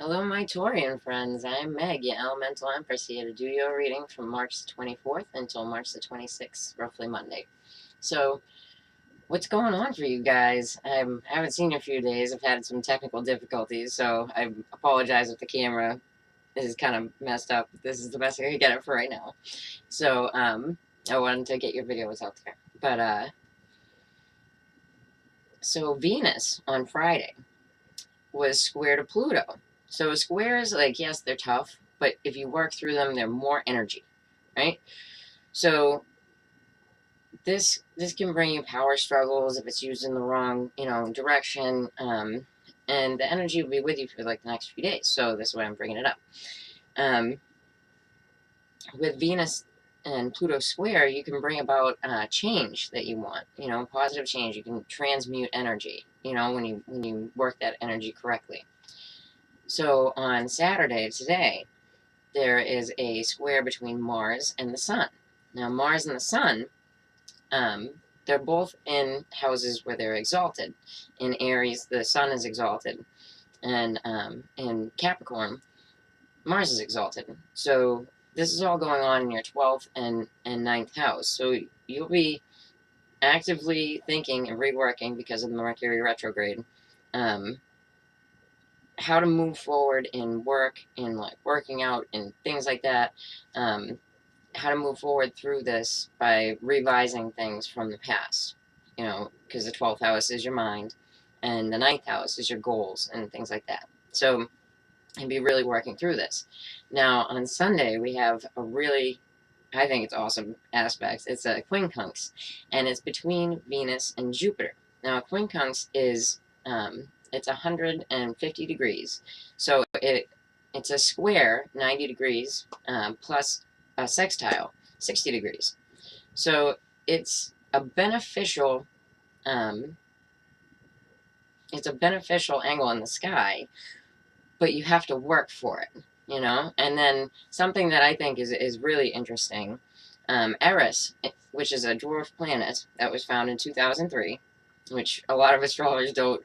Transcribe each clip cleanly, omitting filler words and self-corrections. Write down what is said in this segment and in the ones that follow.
Hello, my Taurian friends. I'm Meg, your Elemental Empress, here to do your reading from March the 24th until March the 26th, roughly Monday. So, what's going on for you guys? I haven't seen you in a few days. I've had some technical difficulties, so I apologize if the camera is kind of messed up. This is the best I can get it for right now. So, I wanted to get your videos out there. So Venus on Friday was square to Pluto. So squares, like, yes, they're tough, but if you work through them, they're more energy, right? So this can bring you power struggles if it's used in the wrong, direction, and the energy will be with you for like the next few days. So this is why I'm bringing it up. Um, with Venus and Pluto square, you can bring about change that you want. Positive change. You can transmute energy. When you work that energy correctly. So on Saturday, today, there is a square between Mars and the Sun. Now, Mars and the Sun, they're both in houses where they're exalted. In Aries, the Sun is exalted, and in Capricorn, Mars is exalted. So this is all going on in your 12th and 9th house. So you'll be actively thinking and reworking, because of the Mercury retrograde, how to move forward in work, in like working out and things like that. How to move forward through this by revising things from the past. Because the 12th house is your mind, and the 9th house is your goals and things like that. So, and be really working through this. Now, on Sunday, we have a really, I think it's awesome aspect. It's a quincunx, and it's between Venus and Jupiter. Now, a quincunx is, it's 150 degrees. So it's a square, 90 degrees, plus a sextile, 60 degrees. So it's a beneficial, angle in the sky, but you have to work for it. And then something that I think is really interesting, Eris, which is a dwarf planet that was found in 2003, which a lot of astrologers don't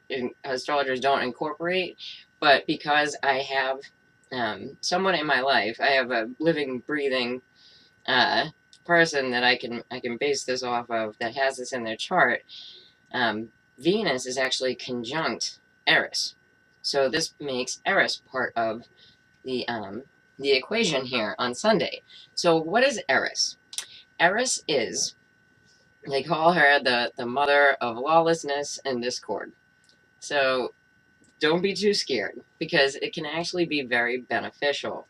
incorporate, but because I have someone in my life, I have a living, breathing person that I can base this off of, that has this in their chart. Venus is actually conjunct Eris, so this makes Eris part of the equation here on Sunday. So what is Eris? Eris is, they call her the mother of lawlessness and discord. So don't be too scared, because it can actually be very beneficial.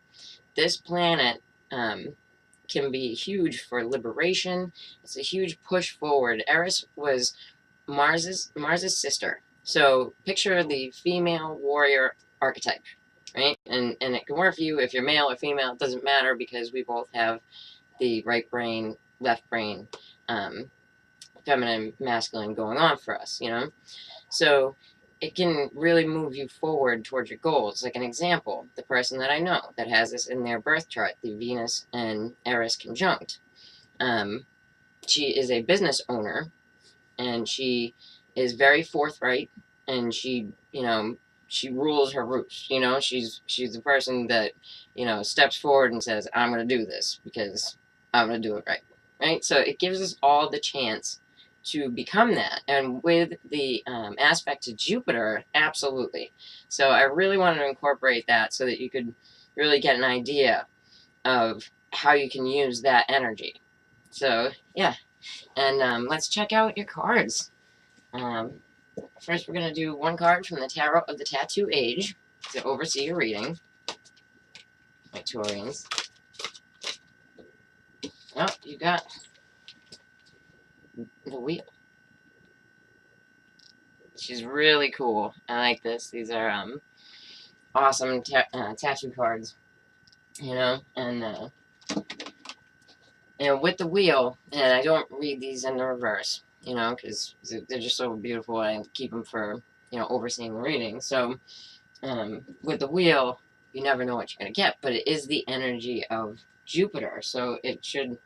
This planet can be huge for liberation. It's a huge push forward. Eris was Mars's sister. So picture the female warrior archetype, right? And it can work for you if you're male or female. It doesn't matter, because we both have the right brain, left brain, feminine, masculine going on for us. So it can really move you forward towards your goals. Like an example, the person that I know that has this in their birth chart, the Venus and Eris conjunct. She is a business owner, and she is very forthright, and she rules her roost. She's the person that steps forward and says, I'm going to do this because I'm going to do it right. So it gives us all the chance to become that. And with the aspect to Jupiter, absolutely. So I really wanted to incorporate that so that you could really get an idea of how you can use that energy. So yeah, and let's check out your cards. First, we're going to do one card from the Tarot of the Tattoo Age to oversee your reading, my Taurians. Oh, you got the Wheel. She's really cool. I like this. These are awesome tattoo cards, and with the Wheel, and I don't read these in the reverse, because they're just so beautiful. I keep them for overseeing the reading. So with the Wheel, you never know what you're going to get, but it is the energy of Jupiter, so it should,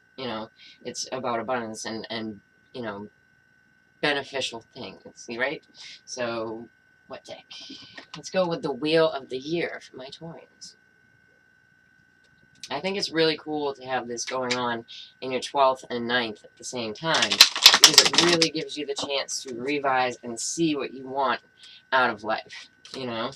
it's about abundance and beneficial things, right? So What deck? Let's go with the Wheel of the Year for my Taurians. I think it's really cool to have this going on in your 12th and 9th at the same time, because it really gives you the chance to revise and see what you want out of life, you know?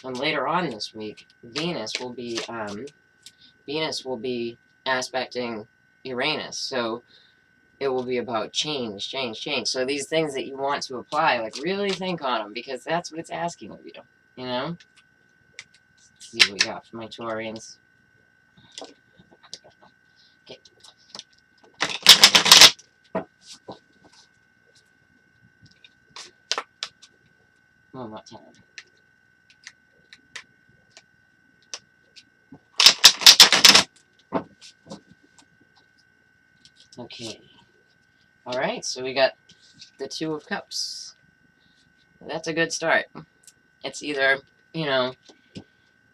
And later on this week, Venus will be aspecting Uranus, so it will be about change, change, change. So these things that you want to apply, like, really think on them, because that's what it's asking of you, you know? Let's see what we got for my Taurians. Okay. One more time. Okay. Alright, so we got the Two of Cups. That's a good start. It's either, you know,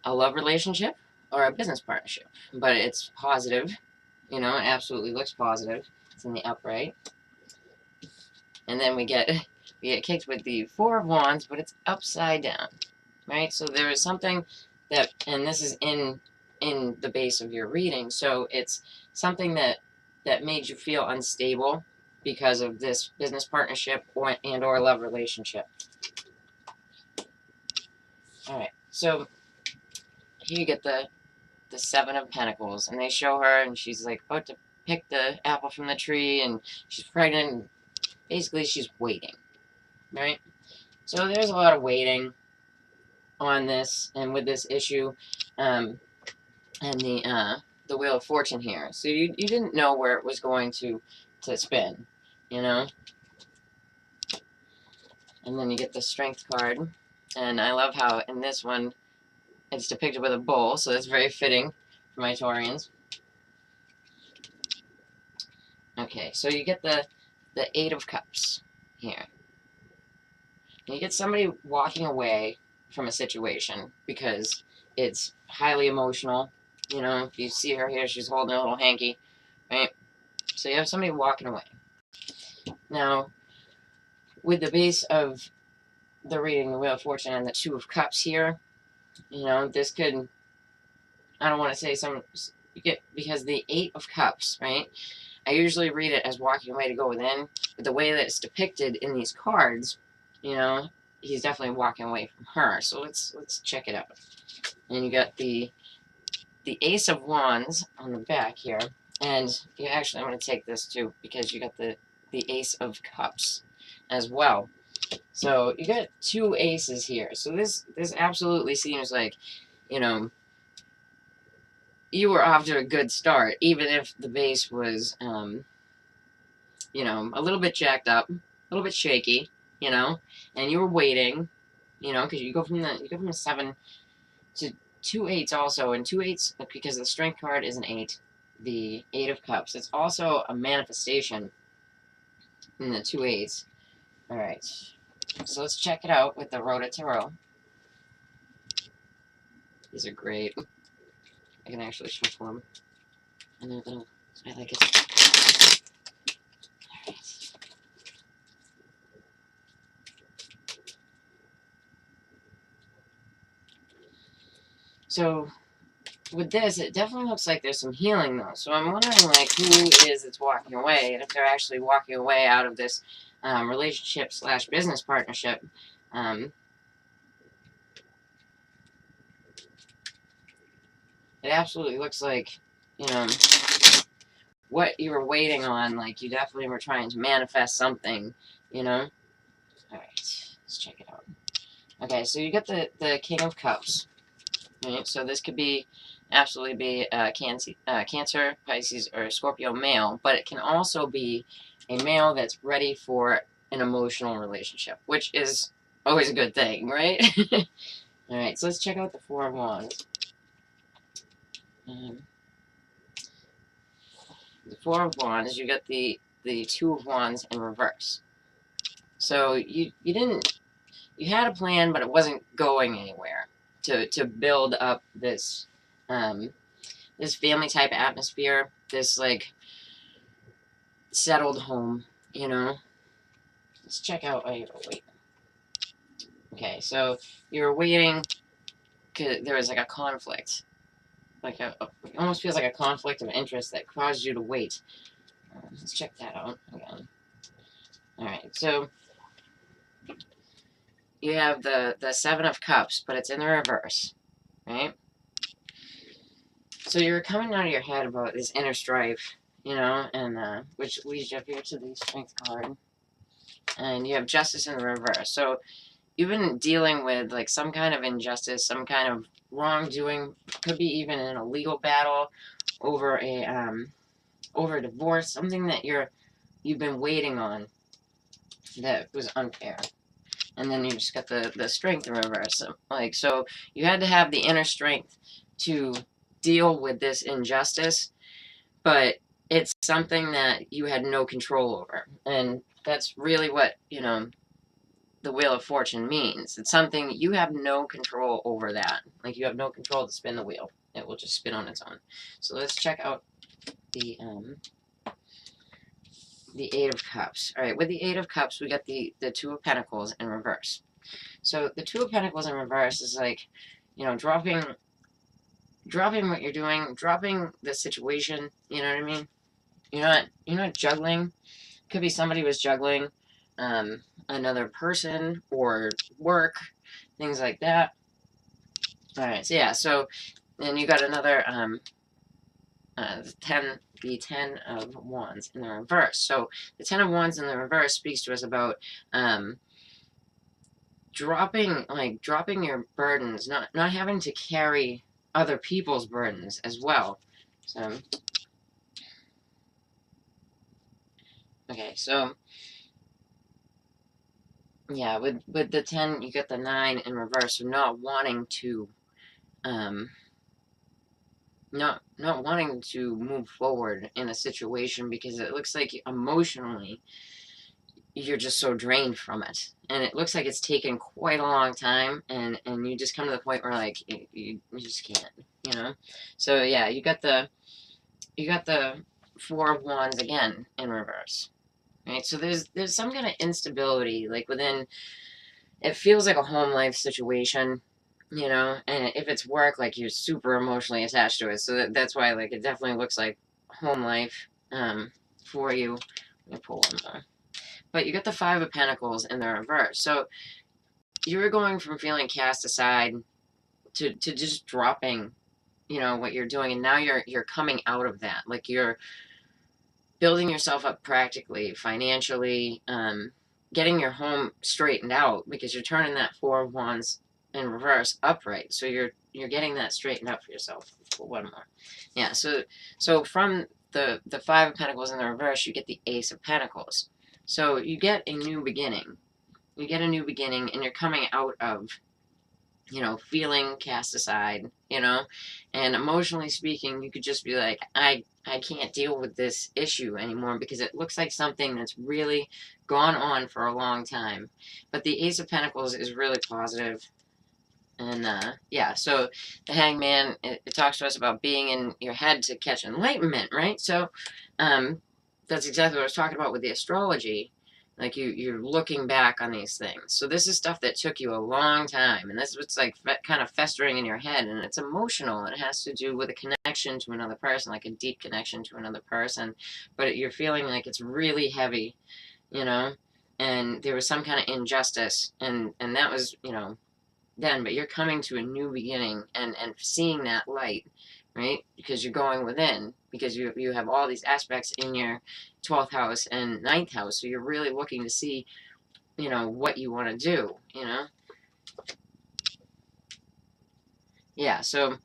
a love relationship or a business partnership. But it's positive. You know, it absolutely looks positive. It's in the upright. And then we get kicked with the Four of Wands, but it's upside down. Right? So there is something that, and this is in the base of your reading, so it's something that made you feel unstable because of this business partnership or love relationship. Alright, so here you get the Seven of Pentacles, and they show her, and she's like about to pick the apple from the tree, and she's pregnant, and basically she's waiting, right? So there's a lot of waiting on this, and with this issue, and the Wheel of Fortune here. So you didn't know where it was going to spin, you know? And then you get the Strength card, and I love how in this one it's depicted with a bull, so that's very fitting for my Taurians. Okay, so you get the Eight of Cups here. And you get somebody walking away from a situation because it's highly emotional. You know, if you see her here, she's holding a little hanky, right? So you have somebody walking away. Now, with the base of the reading, the Wheel of Fortune, and the Two of Cups here, you know, this could, I don't want to say because the Eight of Cups, right? I usually read it as walking away to go within, but the way that it's depicted in these cards, you know, he's definitely walking away from her. So let's check it out. And you got the Ace of Wands on the back here, and actually I'm going to take this too because you got the Ace of Cups as well. So you got two aces here. So this absolutely seems like, you know, you were off to a good start, even if the base was, you know, a little bit jacked up, a little bit shaky, you know, and you were waiting, you know, because you go from the 7 to 2 8s also, and 2 8s, because the Strength card is an 8, the Eight of Cups. It's also a manifestation in the 2 8s. All right, so let's check it out with the Rota Tarot. These are great. I can actually shuffle them. And I like it. All right. So with this, it definitely looks like there's some healing, though. So I'm wondering, like, who it is that's walking away, and if they're actually walking away out of this relationship / business partnership. It absolutely looks like, you know, what you were waiting on. Like, you definitely were trying to manifest something, you know. All right, let's check it out. Okay, so you got the King of Cups. Right, so this could absolutely be Cancer, Pisces, or Scorpio male, but it can also be a male that's ready for an emotional relationship, which is always a good thing, right? All right, so let's check out the Four of Wands. The Four of Wands, you got the Two of Wands in reverse. So you had a plan, but it wasn't going anywhere to build up this this family type atmosphere, this like settled home, you know. Let's check out. Oh, wait. Okay, so you're waiting because there was like a conflict, like it almost feels like a conflict of interest that caused you to wait. Let's check that out again. All right, so you have the Seven of Cups, but it's in the reverse, right? So you're coming out of your head about this inner strife, you know, and which leads you up here to the Strength card, and you have Justice in the reverse. So you've been dealing with like some kind of injustice, some kind of wrongdoing, could be even in a legal battle over a divorce, something that you've been waiting on that was unfair. And then you just got the strength in reverse. Like, so you had to have the inner strength to deal with this injustice, but it's something that you had no control over. And that's really what, you know, the Wheel of Fortune means. It's something you have no control over that. Like, you have no control to spin the wheel. It will just spin on its own. So let's check out the Eight of Cups. All right, with the Eight of Cups, we got the Two of Pentacles in reverse. So the Two of Pentacles in reverse is like, you know, dropping what you're doing, dropping the situation. You know what I mean? You're not juggling. Could be somebody was juggling another person or work, things like that. All right, so yeah, so then you got another the Ten of Wands in the reverse. So the Ten of Wands in the reverse speaks to us about dropping your burdens, not having to carry other people's burdens as well. So okay, so yeah, with the 10, you get the 9 in reverse. So not wanting to not wanting to move forward in a situation because it looks like emotionally you're just so drained from it, and it looks like it's taken quite a long time, and you just come to the point where like you just can't, you know. So yeah, you got the Four of Wands again in reverse, right? So there's some kind of instability like within. It feels like a home life situation, you know, and if it's work, like you're super emotionally attached to it. So that's why like it definitely looks like home life for you. Let me pull one more. But you got the Five of Pentacles in the reverse. So you were going from feeling cast aside to just dropping, you know, what you're doing, and now you're coming out of that. Like you're building yourself up practically, financially, getting your home straightened out because you're turning that Four of Wands in reverse upright. So you're getting that straightened out for yourself. One more. Yeah, so from the Five of Pentacles in the reverse, you get the Ace of Pentacles. So you get a new beginning. You get a new beginning, and you're coming out of, you know, feeling cast aside, you know, and emotionally speaking, you could just be like, I can't deal with this issue anymore because it looks like something that's really gone on for a long time. But the Ace of Pentacles is really positive. And yeah, so the Hangman, it talks to us about being in your head to catch enlightenment, right? So that's exactly what I was talking about with the astrology. Like you're looking back on these things. So this is stuff that took you a long time, and this is what's like kind of festering in your head, and it's emotional. It has to do with a connection to another person, like a deep connection to another person. But you're feeling like it's really heavy, you know, and there was some kind of injustice, and that was, you know, then, but you're coming to a new beginning and seeing that light, right? Because you're going within, because you have all these aspects in your 12th house and 9th house, so you're really looking to see, you know, what you want to do, you know. Yeah, so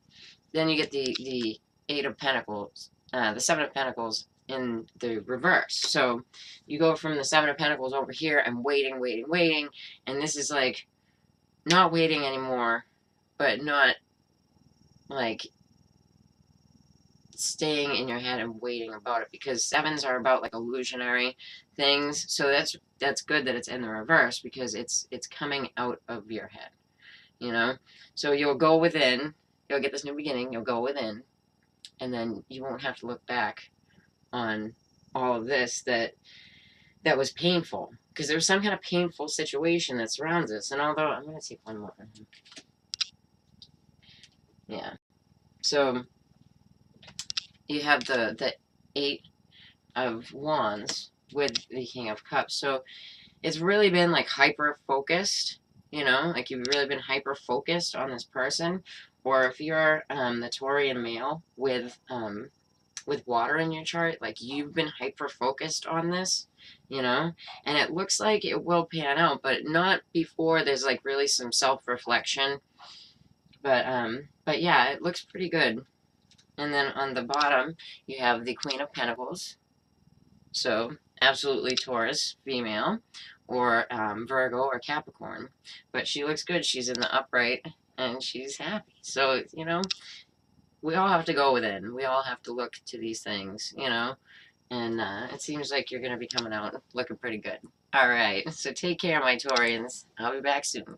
then you get the Eight of Pentacles, the Seven of Pentacles in the reverse. So you go from the Seven of Pentacles over here and waiting, and this is like not waiting anymore, but not like staying in your head and waiting about it, because sevens are about like illusionary things. So that's good that it's in the reverse, because it's coming out of your head, you know? So you'll go within, you'll get this new beginning, you'll go within, and then you won't have to look back on all of this that was painful, because there's some kind of painful situation that surrounds us. And although I'm going to take one more. Yeah. So you have the Eight of Wands with the King of Cups. So it's really been like hyper focused, you know, like you've really been hyper focused on this person. Or if you're the Taurian male with water in your chart, like you've been hyper focused on this, you know, and it looks like it will pan out, but not before there's like really some self-reflection. But yeah, it looks pretty good. And then on the bottom, you have the Queen of Pentacles. So absolutely Taurus, female, or Virgo or Capricorn. But she looks good. She's in the upright and she's happy. So, you know, we all have to go within. We all have to look to these things, you know. And it seems like you're going to be coming out looking pretty good. All right. So take care, my Taurians. I'll be back soon.